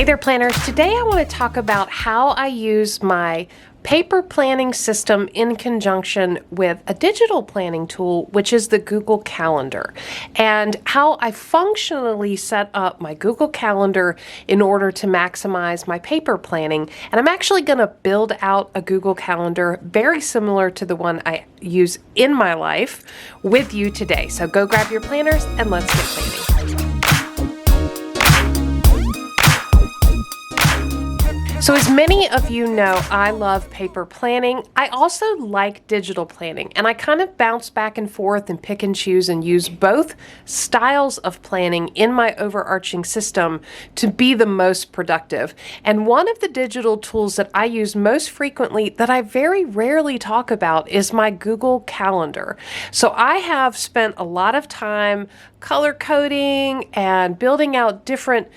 Hey there, planners. Today I want to talk about how I use my paper planning system in conjunction with a digital planning tool, which is the Google Calendar, and how I functionally set up my Google Calendar in order to maximize my paper planning. And I'm actually going to build out a Google Calendar very similar to the one I use in my life with you today. So go grab your planners and let's get planning. So as many of you know, I love paper planning. I also like digital planning, and I kind of bounce back and forth and pick and choose and use both styles of planning in my overarching system to be the most productive. And one of the digital tools that I use most frequently that I very rarely talk about is my Google Calendar. So I have spent a lot of time color coding and building out different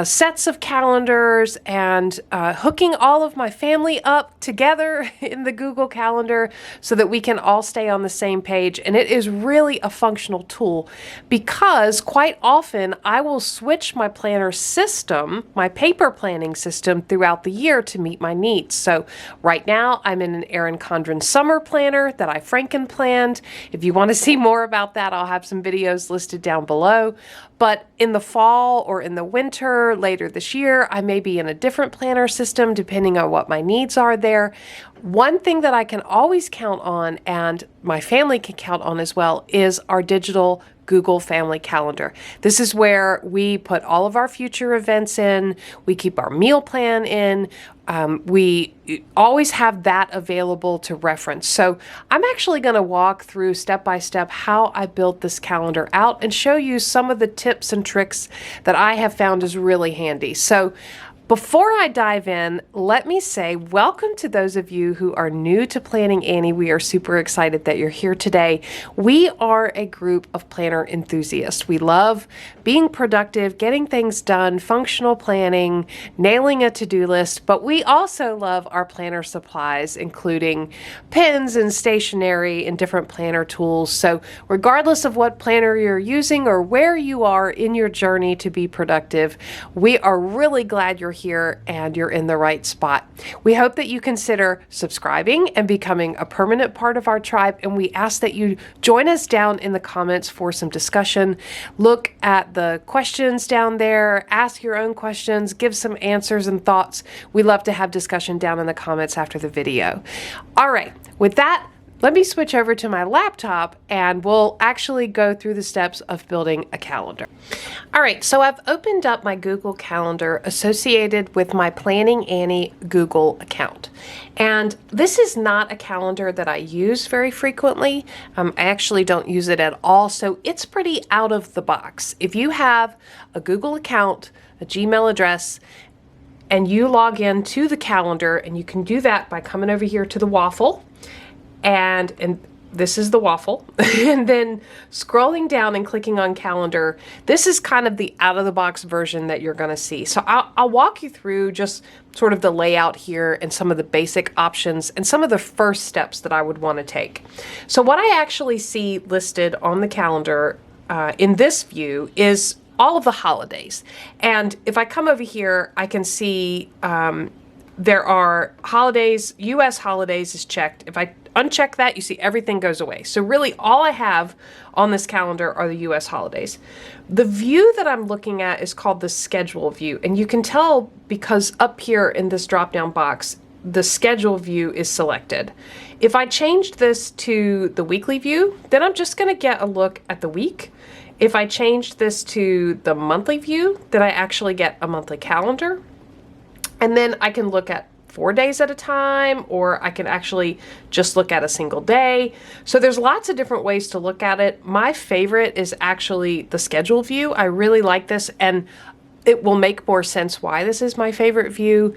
sets of calendars and hooking all of my family up together in the Google Calendar so that we can all stay on the same page. And it is really a functional tool because quite often I will switch my planner system, my paper planning system, throughout the year to meet my needs. So right now I'm in an Erin Condren summer planner that I Franken planned. If you want to see more about that, I'll have some videos listed down below. But in the fall or in the winter, later this year, I may be in a different planner system depending on what my needs are there. One thing that I can always count on, and my family can count on as well, is our digital Google Family Calendar. This is where we put all of our future events in, we keep our meal plan in, we always have that available to reference. So I'm actually going to walk through step by step how I built this calendar out and show you some of the tips and tricks that I have found is really handy. So before I dive in, let me say welcome to those of you who are new to Planning Annie. We are super excited that you're here today. We are a group of planner enthusiasts. We love being productive, getting things done, functional planning, nailing a to-do list, but we also love our planner supplies, including pens and stationery and different planner tools. So regardless of what planner you're using or where you are in your journey to be productive, we are really glad you're here and you're in the right spot. We hope that you consider subscribing and becoming a permanent part of our tribe, and we ask that you join us down in the comments for some discussion. Look at the questions down there, ask your own questions, give some answers and thoughts. We love to have discussion down in the comments after the video. All right, with that, let me switch over to my laptop and we'll actually go through the steps of building a calendar. All right, so I've opened up my Google Calendar associated with my Planning Annie Google account. And this is not a calendar that I use very frequently. I actually don't use it at all, so it's pretty out of the box. If you have a Google account, a Gmail address, and you log in to the calendar, and you can do that by coming over here to the waffle, and this is the waffle, and then scrolling down and clicking on calendar. This is kind of the out-of-the-box version that you're going to see. So I'll walk you through just sort of the layout here and some of the basic options and some of the first steps that I would want to take. So what I actually see listed on the calendar in this view is all of the holidays. And if I come over here, I can see there are holidays, US holidays is checked. If I uncheck that, you see everything goes away. So really all I have on this calendar are the US holidays. The view that I'm looking at is called the schedule view. And you can tell because up here in this drop-down box, the schedule view is selected. If I changed this to the weekly view, then I'm just gonna get a look at the week. If I changed this to the monthly view, then I actually get a monthly calendar. And then I can look at 4 days at a time, or I can actually just look at a single day. So there's lots of different ways to look at it. My favorite is actually the schedule view. I really like this, and it will make more sense why this is my favorite view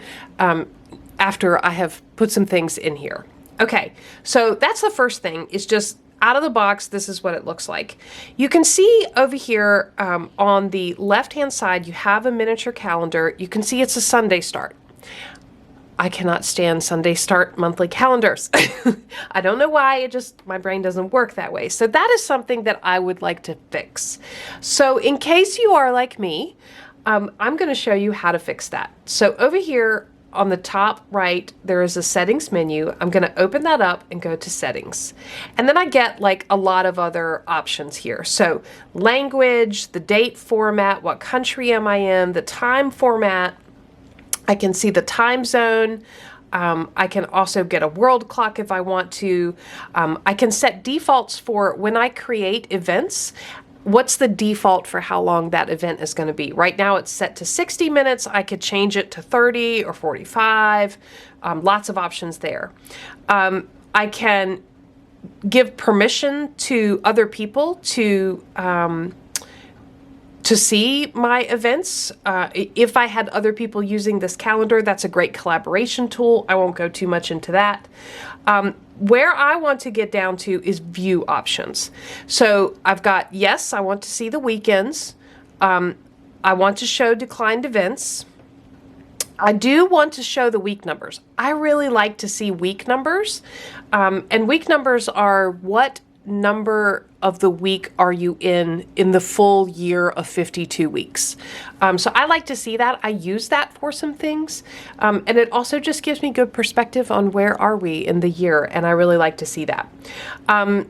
after I have put some things in here. Okay, so that's the first thing, is just out of the box, this is what it looks like. You can see over here on the left-hand side, you have a miniature calendar. You can see it's a Sunday start. I cannot stand Sunday start monthly calendars. I don't know why, my brain doesn't work that way. So that is something that I would like to fix. So in case you are like me, I'm going to show you how to fix that. So over here on the top right, there is a settings menu. I'm going to open that up and go to settings. And then I get like a lot of other options here. So language, the date format, what country am I in, the time format. I can see the time zone. I can also get a world clock if I want to. I can set defaults for when I create events. What's the default for how long that event is going to be? Right now it's set to 60 minutes. I could change it to 30 or 45. Lots of options there. I can give permission to other people to see my events. If I had other people using this calendar, that's a great collaboration tool. I won't go too much into that. Where I want to get down to is view options. So I've got, yes, I want to see the weekends. I want to show declined events. I do want to show the week numbers. I really like to see week numbers. And week numbers are what number of the week are you in the full year of 52 weeks. So I like to see that. I use that for some things. And it also just gives me good perspective on where are we in the year. And I really like to see that.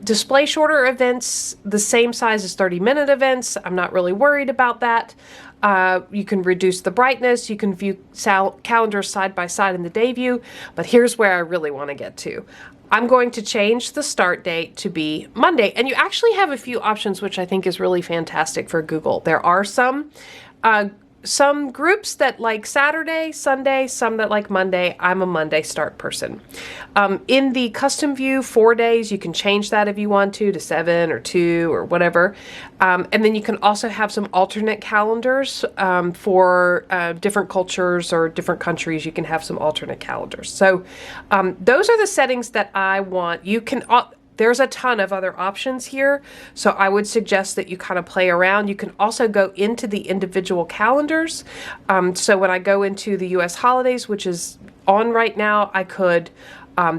Display shorter events, the same size as 30-minute events. I'm not really worried about that. You can reduce the brightness. You can view calendars side by side in the day view. But here's where I really want to get to. I'm going to change the start date to be Monday. And you actually have a few options, which I think is really fantastic for Google. There are some groups that like Saturday, Sunday, some that like Monday. I'm a Monday start person. In the custom view, 4 days, you can change that if you want to 7 or 2 or whatever. And then you can also have some alternate calendars for different cultures or different countries. You can have some alternate calendars. So those are the settings that I want. You can there's a ton of other options here, so I would suggest that you kind of play around. You can also go into the individual calendars. So when I go into the U.S. holidays, which is on right now, I could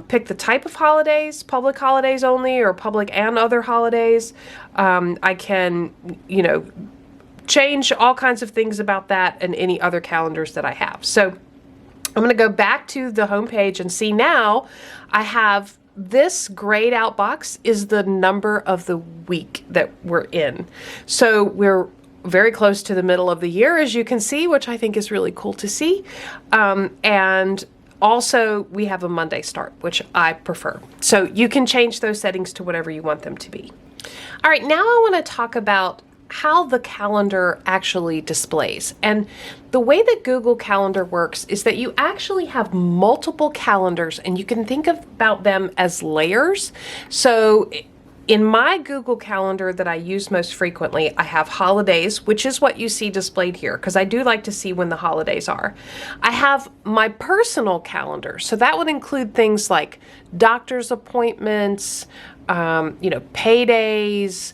pick the type of holidays, public holidays only, or public and other holidays. I can, change all kinds of things about that and any other calendars that I have. So I'm going to go back to the home page and see now I have this grayed out box is the number of the week that we're in. So we're very close to the middle of the year, as you can see, which I think is really cool to see. And also we have a Monday start, which I prefer. So you can change those settings to whatever you want them to be. All right, now I want to talk about how the calendar actually displays. And the way that Google Calendar works is that you actually have multiple calendars and you can think about them as layers. So in my Google Calendar that I use most frequently, I have holidays, which is what you see displayed here, because I do like to see when the holidays are. I have my personal calendar. So that would include things like doctor's appointments, paydays,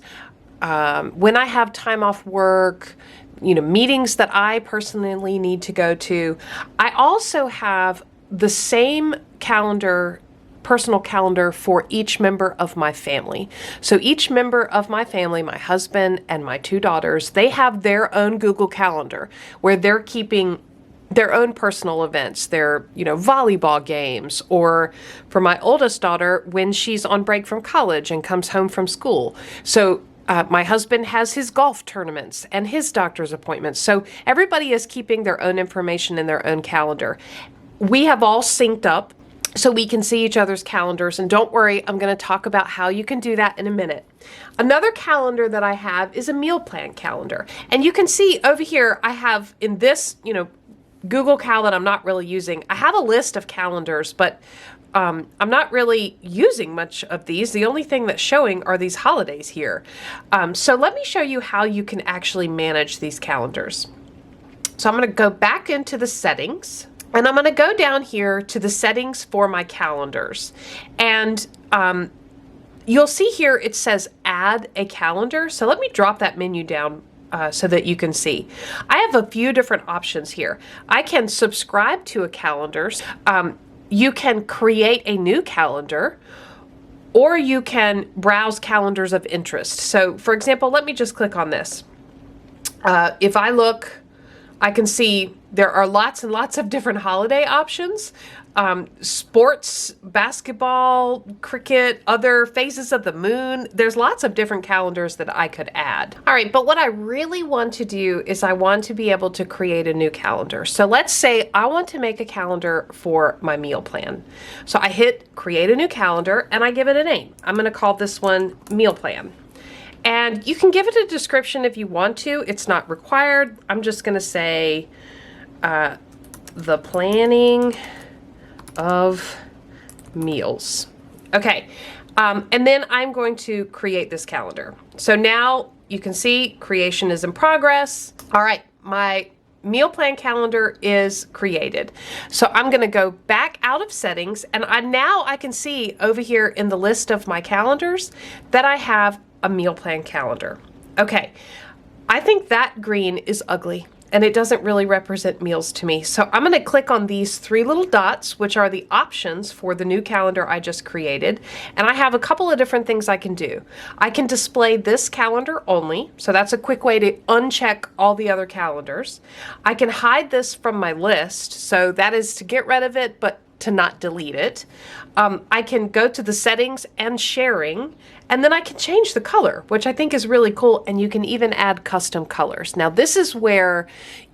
when I have time off work, meetings that I personally need to go to. I also have the same calendar, personal calendar for each member of my family. So each member of my family, my husband and my 2 daughters, they have their own Google Calendar where they're keeping their own personal events, their, volleyball games, or for my oldest daughter, when she's on break from college and comes home from school. So my husband has his golf tournaments and his doctor's appointments. So everybody is keeping their own information in their own calendar. We have all synced up so we can see each other's calendars. And don't worry, I'm going to talk about how you can do that in a minute. Another calendar that I have is a meal plan calendar. And you can see over here, I have in this, Google Cal that I'm not really using, I have a list of calendars, but I'm not really using much of these. The only thing that's showing are these holidays here. So let me show you how you can actually manage these calendars. So I'm going to go back into the settings and I'm going to go down here to the settings for my calendars. And you'll see here it says add a calendar. So let me drop that menu down so that you can see. I have a few different options here. I can subscribe to a calendar. You can create a new calendar, or you can browse calendars of interest. So for example, let me just click on this. If I look I can see there are lots and lots of different holiday options. Sports, basketball, cricket, other phases of the moon. There's lots of different calendars that I could add. All right, but what I really want to do is I want to be able to create a new calendar. So let's say I want to make a calendar for my meal plan. So I hit create a new calendar and I give it a name. I'm going to call this one meal plan. And you can give it a description if you want to. It's not required. I'm just going to say the planning of meals. Okay, and then I'm going to create this calendar. So now you can see creation is in progress. All right, my meal plan calendar is created. So I'm going to go back out of settings, and now I can see over here in the list of my calendars that I have a meal plan calendar. Okay, I think that green is ugly and it doesn't really represent meals to me. So I'm going to click on these three little dots, which are the options for the new calendar I just created. And I have a couple of different things I can do. I can display this calendar only. So that's a quick way to uncheck all the other calendars. I can hide this from my list. So that is to get rid of it, but to not delete it. I can go to the settings and sharing, and then I can change the color, which I think is really cool, and you can even add custom colors. Now this is where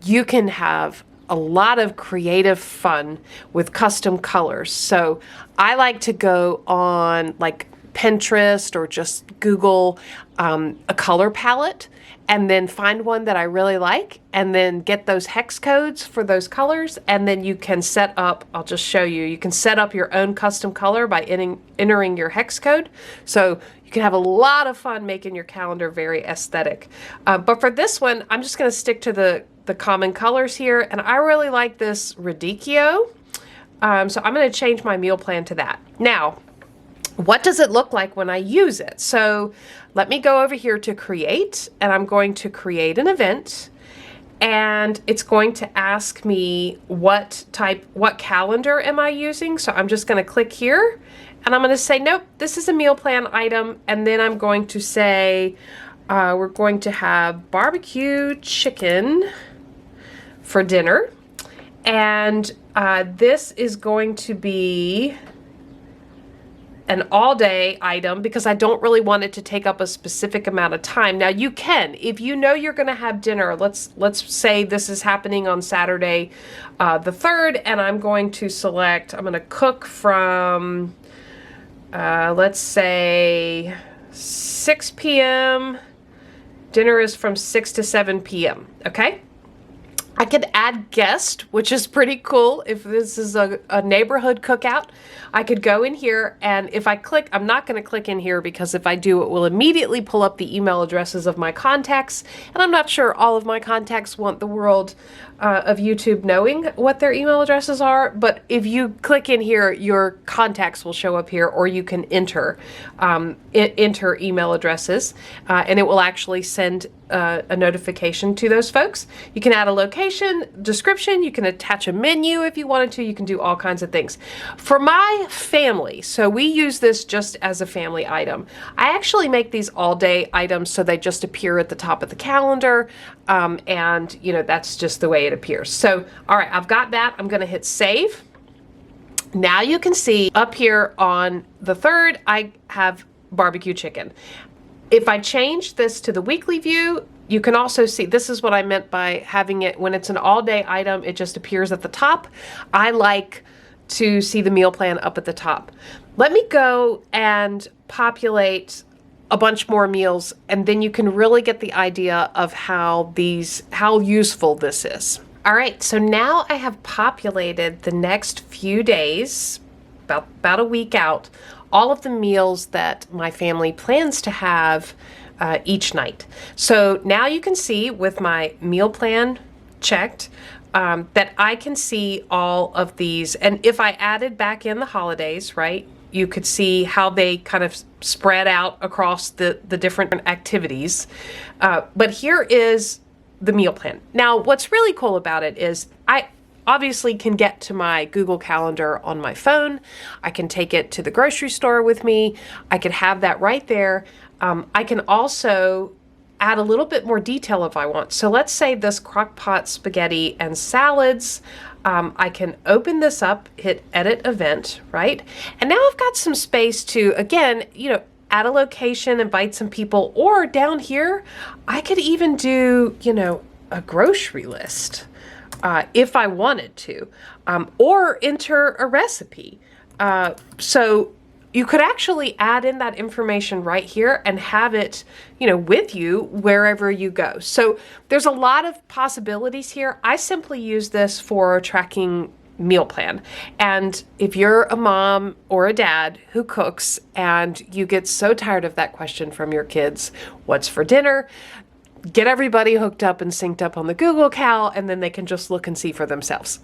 you can have a lot of creative fun with custom colors. So I like to go on like Pinterest or just Google a color palette and then find one that I really like and then get those hex codes for those colors, and then you can set up, I'll just show you, you can set up your own custom color by entering your hex code. So you can have a lot of fun making your calendar very aesthetic. But for this one, I'm just going to stick to the common colors here, and I really like this radicchio. So I'm going to change my meal plan to that. Now, what does it look like when I use it? So let me go over here to create, and I'm going to create an event, and it's going to ask me what calendar am I using. So I'm just going to click here, and I'm going to say, nope, this is a meal plan item. And then I'm going to say, we're going to have barbecue chicken for dinner. And this is going to be an all-day item because I don't really want it to take up a specific amount of time. Now you can, if you know you're going to have dinner, let's say this is happening on Saturday the 3rd, and I'm going to select, I'm going to cook from, let's say 6 p.m. Dinner is from 6 to 7 p.m. Okay? I could add guest, which is pretty cool. If this is a neighborhood cookout, I could go in here, and if I click, I'm not going to click in here because if I do, it will immediately pull up the email addresses of my contacts, and I'm not sure all of my contacts want the world of YouTube knowing what their email addresses are, but if you click in here, your contacts will show up here, or you can enter email addresses, and it will actually send a notification to those folks. You can add a location, description, you can attach a menu if you wanted to, you can do all kinds of things. For my family, so we use this just as a family item. I actually make these all day items so they just appear at the top of the calendar, and you know, that's just the way it appears. So, all right, I've got that. I'm gonna hit save. Now you can see up here on the 3rd, I have barbecue chicken. If I change this to the weekly view, you can also see, this is what I meant by having it, when it's an all-day item, it just appears at the top. I like to see the meal plan up at the top. Let me go and populate a bunch more meals, and then you can really get the idea of how useful this is. All right, so now I have populated the next few days, about a week out, all of the meals that my family plans to have each night. So now you can see with my meal plan checked that I can see all of these. And if I added back in the holidays, right, you could see how they kind of spread out across the different activities. But here is the meal plan. Now, what's really cool about it is I obviously can get to my Google Calendar on my phone. I can take it to the grocery store with me. I could have that right there. I can also add a little bit more detail if I want. So let's say this crock pot spaghetti and salads. I can open this up, hit edit event, right? And now I've got some space to, again, add a location, invite some people, or down here, I could even do, a grocery list if I wanted to, or enter a recipe. So you could actually add in that information right here and have it, with you wherever you go. So there's a lot of possibilities here. I simply use this for tracking meal plan. And if you're a mom or a dad who cooks and you get so tired of that question from your kids, what's for dinner? Get everybody hooked up and synced up on the Google Cal, and then they can just look and see for themselves.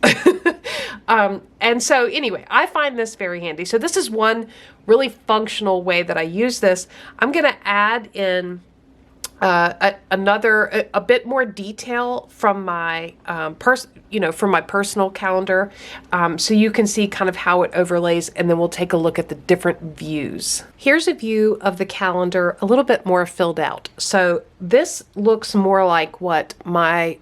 And so anyway, I find this very handy. So this is one really functional way that I use this. I'm going to add in a bit more detail from my from my personal calendar, so you can see kind of how it overlays, and then we'll take a look at the different views. Here's a view of the calendar a little bit more filled out. So this looks more like what my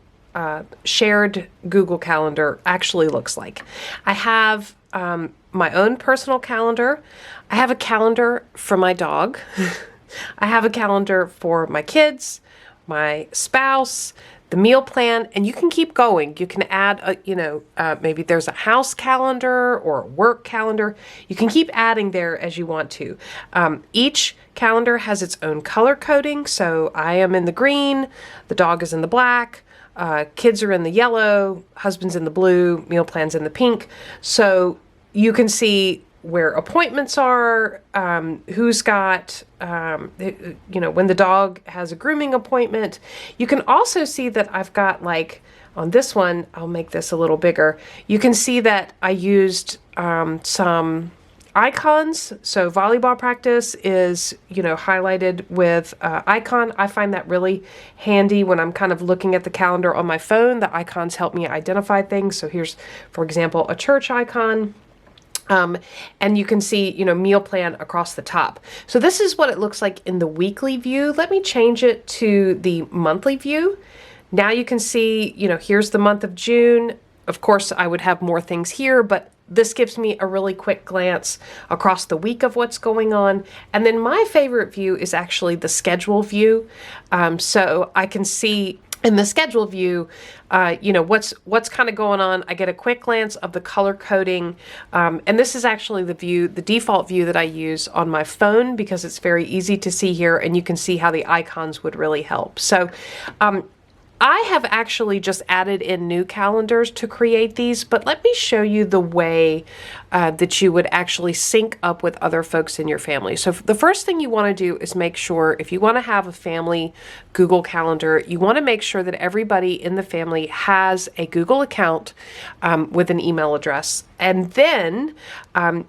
shared Google Calendar actually looks like. I have my own personal calendar. I have a calendar for my dog. I have a calendar for my kids, my spouse, the meal plan, and you can keep going. You can add, maybe there's a house calendar or a work calendar. You can keep adding there as you want to. Each calendar has its own color coding. So I am in the green, the dog is in the black, kids are in the yellow, husband's in the blue, meal plan's in the pink. So you can see where appointments are, who's got, when the dog has a grooming appointment. You can also see that I've got, like, on this one, I'll make this a little bigger. You can see that I used some icons. So volleyball practice is, highlighted with icon. I find that really handy when I'm kind of looking at the calendar on my phone. The icons help me identify things. So here's, for example, a church icon. And you can see, meal plan across the top. So this is what it looks like in the weekly view. Let me change it to the monthly view. Now you can see, here's the month of June. Of course, I would have more things here, but this gives me a really quick glance across the week of what's going on. And then my favorite view is actually the schedule view. So I can see in the schedule view, what's kind of going on. I get a quick glance of the color coding. And this is actually the default view that I use on my phone because it's very easy to see here, and you can see how the icons would really help. So I have actually just added in new calendars to create these, but let me show you the way that you would actually sync up with other folks in your family. So the first thing you want to do is make sure, if you want to have a family Google Calendar, you want to make sure that everybody in the family has a Google account with an email address. And then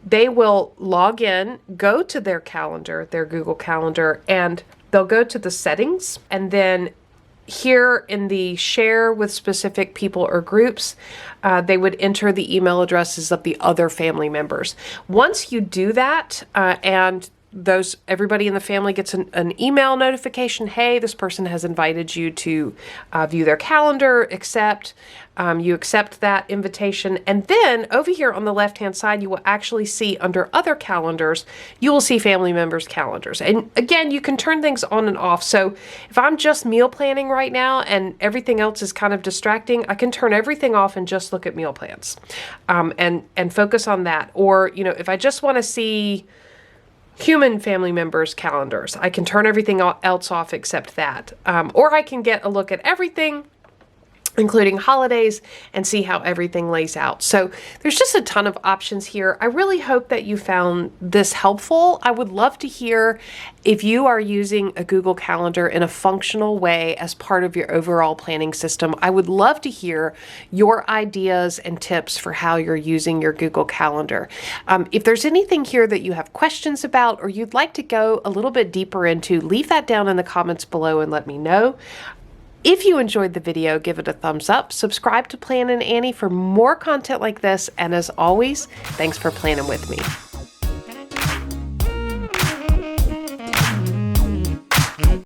they will log in, go to their calendar, their Google Calendar, and they'll go to the settings, and then here in the share with specific people or groups, they would enter the email addresses of the other family members. Once you do that, and everybody in the family gets an email notification, hey, this person has invited you to view their calendar, you accept that invitation. And then over here on the left-hand side, you will actually see under other calendars, you will see family members' calendars. And again, you can turn things on and off. So if I'm just meal planning right now and everything else is kind of distracting, I can turn everything off and just look at meal plans and focus on that. Or, if I just want to see human family members' calendars, I can turn everything else off except that. Or I can get a look at everything, including holidays, and see how everything lays out. So there's just a ton of options here. I really hope that you found this helpful. I would love to hear if you are using a Google Calendar in a functional way as part of your overall planning system. I would love to hear your ideas and tips for how you're using your Google Calendar. If there's anything here that you have questions about or you'd like to go a little bit deeper into, leave that down in the comments below and let me know. If you enjoyed the video, give it a thumbs up, subscribe to Plannin' Annie for more content like this, and as always, thanks for planning with me.